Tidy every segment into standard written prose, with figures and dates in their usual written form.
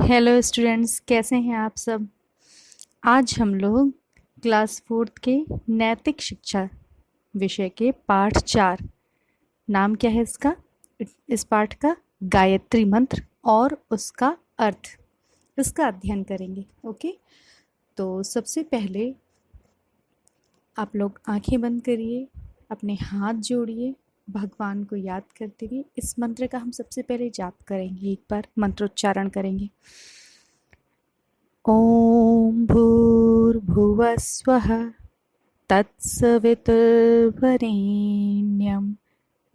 Hello students, कैसे हैं आप सब। आज हम लोग क्लास 4th के नैतिक शिक्षा विषय के पाठ 4, नाम क्या है इसका, इस पाठ का गायत्री मंत्र और उसका अर्थ, इसका अध्ययन करेंगे। ओके, तो सबसे पहले आप लोग आंखें बंद करिए, अपने हाथ जोड़िए, भगवान को याद करते हुए इस मंत्र का हम सबसे पहले जाप करेंगे। एक बार मंत्रोच्चारण करेंगे। ॐ भूर्भुवः स्वः तत्सवितुर्वरेण्यं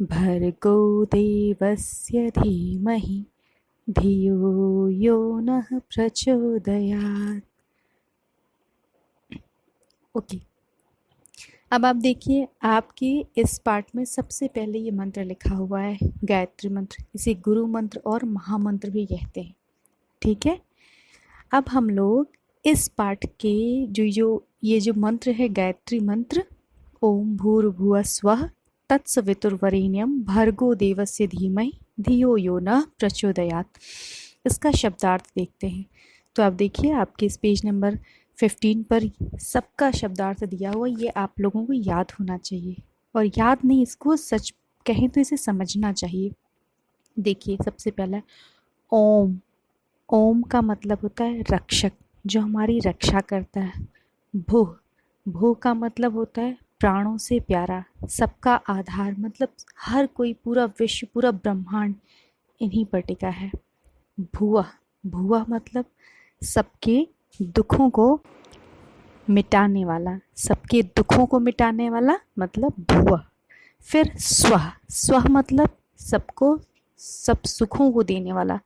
भर्गो देवस्य धीमहि धियो यो नः प्रचोदयात्। ओके, अब आप देखिए, आपके इस पाठ में सबसे पहले ये मंत्र लिखा हुआ है, गायत्री मंत्र। इसे गुरु मंत्र और महामंत्र भी कहते हैं। ठीक है, अब हम लोग इस पाठ के जो मंत्र है, गायत्री मंत्र, ओम भूर्भुवः स्वः तत्सवितुर्वरेण्यं भर्गो देवस्य धीमहि धियो यो नः प्रचोदयात्, इसका शब्दार्थ देखते हैं। तो आप देखिए, आपके इस पेज नंबर 15 पर सबका शब्दार्थ दिया हुआ, ये आप लोगों को याद होना चाहिए, और याद नहीं, इसको सच कहें तो इसे समझना चाहिए। देखिए, सबसे पहला ओम। ओम का मतलब होता है रक्षक, जो हमारी रक्षा करता है। भूः, भू का मतलब होता है प्राणों से प्यारा, सबका आधार, मतलब हर कोई, पूरा विश्व, पूरा ब्रह्मांड इन्हीं पर टिका है। भुवः, भुवः मतलब सबके दुखों को मिटाने वाला, सबके दुखों को मिटाने वाला मतलब भुवः। फिर स्वः, स्वः मतलब सबको, सब सुखों को देने वाला,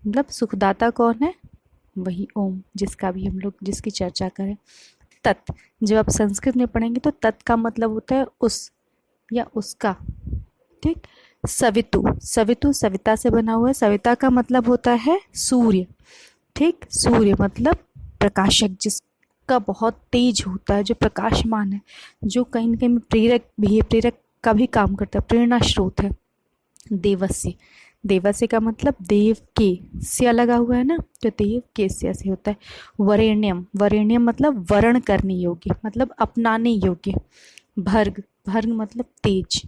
मतलब सुखदाता कौन है, वही ओम, जिसका भी हम लोग जिसकी चर्चा करें। तत्, जब आप संस्कृत में पढ़ेंगे तो तत् का मतलब होता है उस या उसका। ठीक। सवितु, सवितु सविता से बना हुआ है, सविता का मतलब होता है सूर्य। ठीक, सूर्य मतलब प्रकाशक, जिसका बहुत तेज होता है, जो प्रकाशमान है, जो कहीं न कहीं प्रेरक भी है, प्रेरक का भी काम करता है, प्रेरणा स्रोत है। देवस्य, देवस्य का मतलब देव के, से लगा हुआ है ना, तो देव के से होता है। वरेण्यम, वरेण्यम मतलब वर्ण करने योग्य, मतलब अपनाने योग्य। भर्ग, भर्ग मतलब तेज,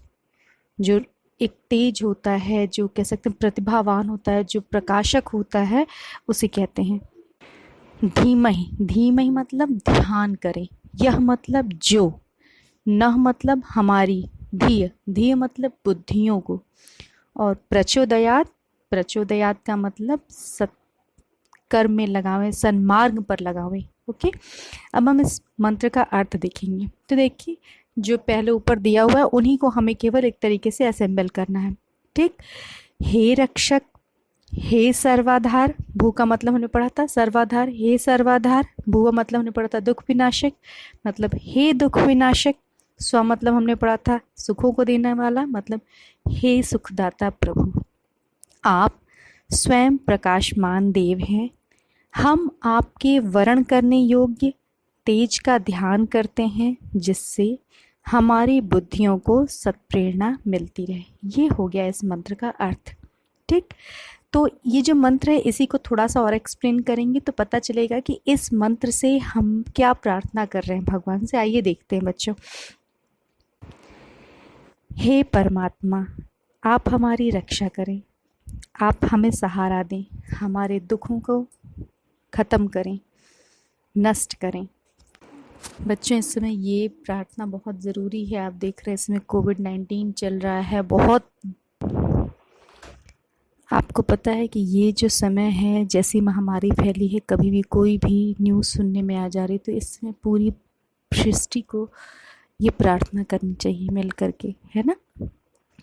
जो एक तेज होता है, जो कह सकते हैं प्रतिभावान होता है, जो प्रकाशक होता है, उसे कहते हैं। धीमहि, धीमहि मतलब ध्यान करें, यह मतलब जो, नह मतलब हमारी, धीय, धीय मतलब बुद्धियों को, और प्रचोदयात, प्रचोदयात का मतलब सत्कर्म में लगावें, सन्मार्ग पर लगावें। ओके, अब हम इस मंत्र का अर्थ देखेंगे। तो देखिए, जो पहले ऊपर दिया हुआ है उन्हीं को हमें केवल एक तरीके से असेंबल करना है। ठीक, हे रक्षक, हे सर्वाधार, भू का मतलब हमने पढ़ा था सर्वाधार, हे सर्वाधार, भू मतलब हमने पढ़ा था दुख विनाशक, मतलब हे दुख विनाशक। स्व मतलब हमने पढ़ा था सुखों को देने वाला, मतलब हे सुखदाता प्रभु। आप स्वयं प्रकाशमान देव हैं, हम आपके वर्ण करने योग्य तेज का ध्यान करते हैं, जिससे हमारी बुद्धियों को सत्प्रेरणा मिलती रहे। ये हो गया इस मंत्र का अर्थ। ठीक, तो ये जो मंत्र है, इसी को थोड़ा सा और एक्सप्लेन करेंगे तो पता चलेगा कि इस मंत्र से हम क्या प्रार्थना कर रहे हैं भगवान से। आइए देखते हैं बच्चों। हे परमात्मा, आप हमारी रक्षा करें, आप हमें सहारा दें, हमारे दुखों को ख़त्म करें, नष्ट करें। बच्चों, इस समय ये प्रार्थना बहुत ज़रूरी है। आप देख रहे हैं इसमें कोविड-19 चल रहा है, बहुत, आपको पता है कि ये जो समय है, जैसी महामारी फैली है, कभी भी कोई भी न्यूज़ सुनने में आ जा रही, तो इसमें पूरी सृष्टि को ये प्रार्थना करनी चाहिए मिल करके, है ना।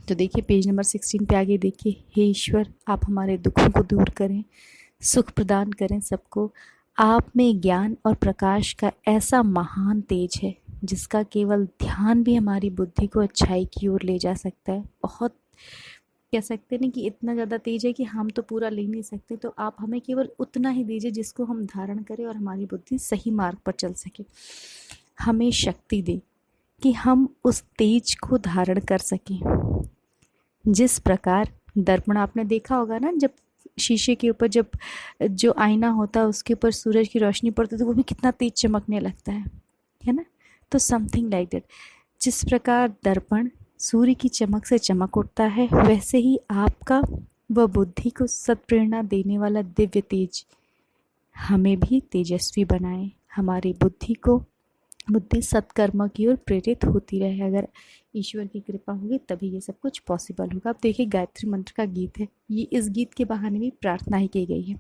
तो देखिए पेज नंबर 16 पे आगे देखिए, हे ईश्वर, आप हमारे दुखों को दूर करें, सुख प्रदान करें सबको। आप में ज्ञान और प्रकाश का ऐसा महान तेज है, जिसका केवल ध्यान भी हमारी बुद्धि को अच्छाई की ओर ले जा सकता है। बहुत कह सकते हैं कि इतना ज़्यादा तेज है कि हम तो पूरा ले नहीं सकते, तो आप हमें केवल उतना ही दीजिए जिसको हम धारण करें और हमारी बुद्धि सही मार्ग पर चल सके। हमें शक्ति दे कि हम उस तेज को धारण कर सकें। जिस प्रकार दर्पण, आपने देखा होगा ना, जब शीशे के ऊपर जब जो आईना होता है उसके ऊपर सूरज की रोशनी पड़ती है तो वो भी कितना तेज चमकने लगता है ना। तो समथिंग लाइक दैट, जिस प्रकार दर्पण सूर्य की चमक से चमक उठता है, वैसे ही आपका व बुद्धि को सत्प्रेरणा देने वाला दिव्य तेज हमें भी तेजस्वी बनाए, हमारी बुद्धि सत्कर्म की ओर प्रेरित होती रहे। अगर ईश्वर की कृपा होगी तभी ये सब कुछ पॉसिबल होगा। अब देखिए गायत्री मंत्र का गीत है, ये इस गीत के बहाने भी प्रार्थना ही की गई है,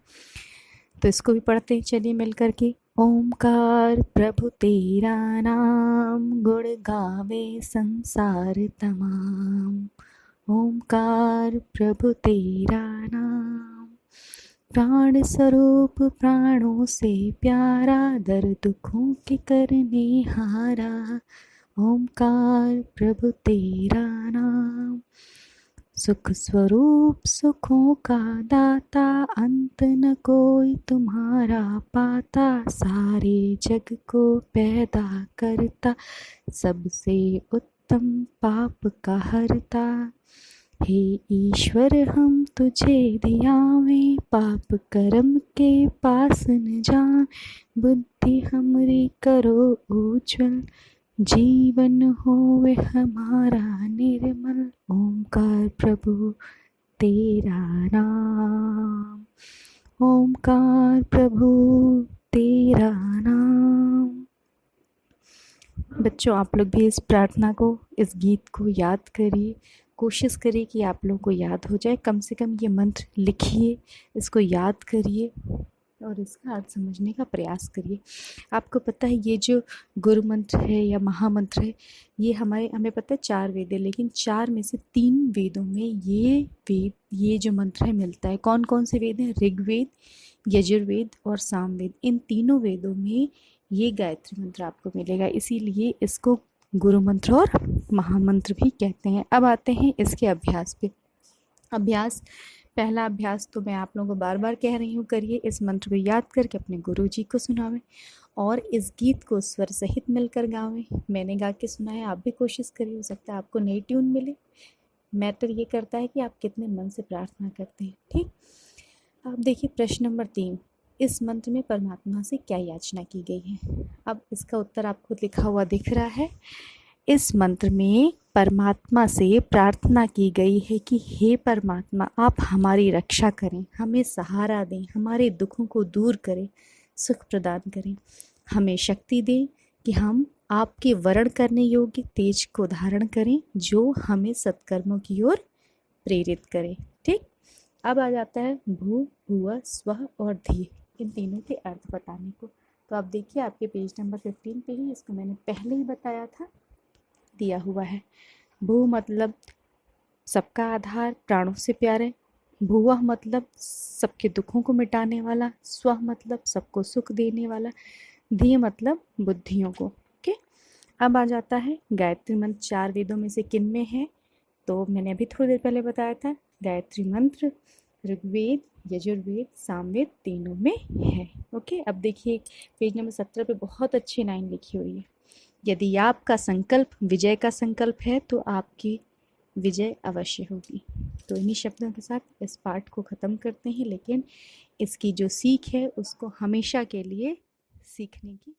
तो इसको भी पढ़ते हैं, चलिए मिल करके। ओमकार प्रभु तेरा नाम, गुण गावे संसार तमाम। ओमकार प्रभु तेरा नाम, प्राण स्वरूप प्राणों से प्यारा, दर दुखों के करने हारा। ओमकार प्रभु तेरा नाम, सुख स्वरूप सुखों का दाता, अंत न कोई तुम्हारा पाता। सारे जग को पैदा करता, सबसे उत्तम पाप का हरता। हे ईश्वर हम तुझे धियावे, पाप कर्म के पास न जान। बुद्धि हमरी करो उज्जवल, जीवन होवे हमारा निर्मल। ओमकार प्रभु तेरा नाम, ओमकार प्रभु तेरा नाम। बच्चों, आप लोग भी इस प्रार्थना को, इस गीत को याद करिए, कोशिश करिए कि आप लोगों को याद हो जाए। कम से कम ये मंत्र लिखिए, इसको याद करिए और इसका अर्थ समझने का प्रयास करिए। आपको पता है ये जो गुरु मंत्र है या महामंत्र है, ये हमें पता है 4 वेद है, लेकिन 4 में से 3 वेदों में ये जो मंत्र है मिलता है। कौन कौन से वेद हैं? ऋग्वेद, यजुर्वेद और सामवेद। इन तीनों वेदों में ये गायत्री मंत्र आपको मिलेगा, इसीलिए इसको गुरु मंत्र और महामंत्र भी कहते हैं। अब आते हैं इसके अभ्यास पे। पहला अभ्यास तो मैं आप लोगों को बार बार कह रही हूँ, करिए। इस मंत्र को याद करके अपने गुरु जी को सुनावें और इस गीत को स्वर सहित मिलकर गावें। मैंने गा के सुनाया, आप भी कोशिश करिए, हो सकता है आपको नई ट्यून मिले। मैटर ये करता है कि आप कितने मन से प्रार्थना करते हैं। ठीक, अब देखिए प्रश्न नंबर 3, इस मंत्र में परमात्मा से क्या याचना की गई है? अब इसका उत्तर आपको लिखा हुआ दिख रहा है। इस मंत्र में परमात्मा से प्रार्थना की गई है कि हे परमात्मा, आप हमारी रक्षा करें, हमें सहारा दें, हमारे दुखों को दूर करें, सुख प्रदान करें, हमें शक्ति दें कि हम आपके वर्ण करने योग्य तेज को धारण करें, जो हमें सत्कर्मों की ओर प्रेरित करे। ठीक, अब आ जाता है भू, भुव, स्वः और धी, इन तीनों के अर्थ बताने को। तो आप देखिए आपके पेज नंबर 15 पे ही इसको मैंने पहले ही बताया था, दिया हुआ है। भू मतलब सबका आधार, प्राणों से प्यारे। भुवः मतलब सबके दुखों को मिटाने वाला। स्व मतलब सबको सुख देने वाला। धी मतलब बुद्धियों को। ओके, अब आ जाता है गायत्री मंत्र 4 वेदों में से किन में है? तो मैंने अभी थोड़ी देर पहले बताया था, गायत्री मंत्र ऋग्वेद, यजुर्वेद, सामवेद तीनों में है। ओके, अब देखिए पेज नंबर 17 पे बहुत अच्छी लाइन लिखी हुई है। यदि आपका संकल्प विजय का संकल्प है तो आपकी विजय अवश्य होगी। तो इन्हीं शब्दों के साथ इस पाठ को ख़त्म करते हैं, लेकिन इसकी जो सीख है उसको हमेशा के लिए सीखने की